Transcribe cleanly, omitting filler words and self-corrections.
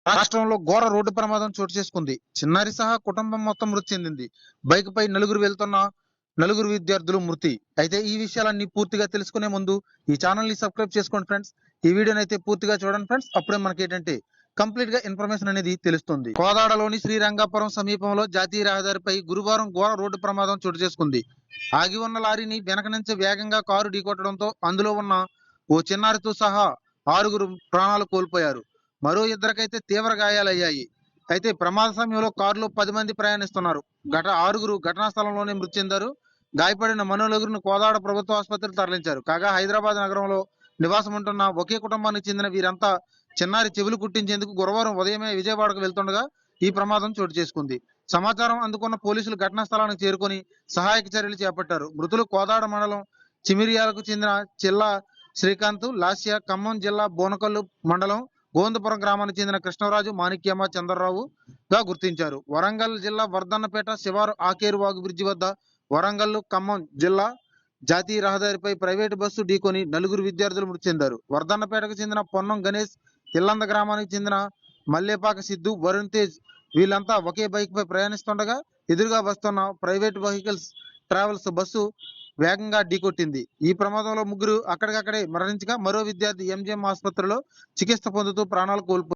రాష్ట్రంలో ఘోర రోడ్డు ప్రమాదం చోటు చేసుకుంది. చిన్నారి సహా కుటుంబం మొత్తం మృతి చెందింది. బైక్ పై నలుగురు విద్యార్థులు మృతి. అయితే ఈ విషయాలన్నీ పూర్తిగా తెలుసుకునే ముందు ఈ ఛానల్ ని సబ్స్క్రైబ్ చేసుకోండి ఫ్రెండ్స్. ఈ వీడియోని అయితే పూర్తిగా చూడండి ఫ్రెండ్స్. అప్పుడే మనకి ఏంటంటే కంప్లీట్ గా ఇన్ఫర్మేషన్ అనేది తెలుస్తుంది. కోదాడలోని శ్రీరంగాపురం సమీపంలో జాతీయ రహదారిపై గురువారం ఘోర రోడ్డు ప్రమాదం చోటు చేసుకుంది. ఆగి ఉన్న లారీని వెనక నుంచి వేగంగా కారు ఢీకొట్టడంతో అందులో ఉన్న ఓ చిన్నారితో సహా 6 ప్రాణాలు కోల్పోయారు. మరో ఇద్దరికైతే తీవ్ర గాయాలయ్యాయి. అయితే ప్రమాద సమయంలో కారులో 10 మంది ప్రయాణిస్తున్నారు. 6 ఘటనా స్థలంలోనే మృతి చెందారు. గాయపడిన మరో నలుగురిని కోదాడ ప్రభుత్వ ఆసుపత్రికి తరలించారు. కాగా హైదరాబాద్ నగరంలో నివాసం ఉంటున్న ఒకే కుటుంబానికి చెందిన వీరంతా చిన్నారి చెవులు కుట్టించేందుకు గురువారం ఉదయమే విజయవాడకు వెళ్తుండగా ఈ ప్రమాదం చోటు చేసుకుంది. సమాచారం అందుకున్న పోలీసులు ఘటనా స్థలానికి చేరుకొని సహాయక చర్యలు చేపట్టారు. మృతులు కోదాడ మండలం చిమిరియాలకు చెందిన చిల్లా శ్రీకాంత్, లాస్య, ఖమ్మం జిల్లా బోనకల్లు మండలం గోవిందపురం గ్రామానికి చెందిన కృష్ణరాజు, మాణిక్యమ్మ, చంద్రరావు గా గుర్తించారు. వరంగల్ జిల్లా వర్ధన్నపేట శివారు ఆకేరు వాగు బ్రిడ్జి వద్ద వరంగల్ ఖమ్మం జిల్లా జాతీయ రహదారిపై ప్రైవేటు బస్సు ఢీకొని 4 విద్యార్థులు మృతి చెందారు. వర్ధన్నపేటకు చెందిన పొన్నం గణేష్, ఇల్లంద గ్రామానికి చెందిన మల్లేపాక సిద్ధు, వరుణ్ తేజ్ వీళ్ళంతా ఒకే బైక్ పై ప్రయాణిస్తుండగా ఎదురుగా వస్తున్న ప్రైవేట్ వెహికల్స్ ట్రావెల్స్ బస్సు వేగంగా ఢీకొట్టింది. ఈ ప్రమాదంలో 3 అక్కడికక్కడే మరణించగా మరో విద్యార్థి ఎంజిఎం ఆసుపత్రిలో చికిత్స పొందుతూ ప్రాణాలు కోల్పోయారు.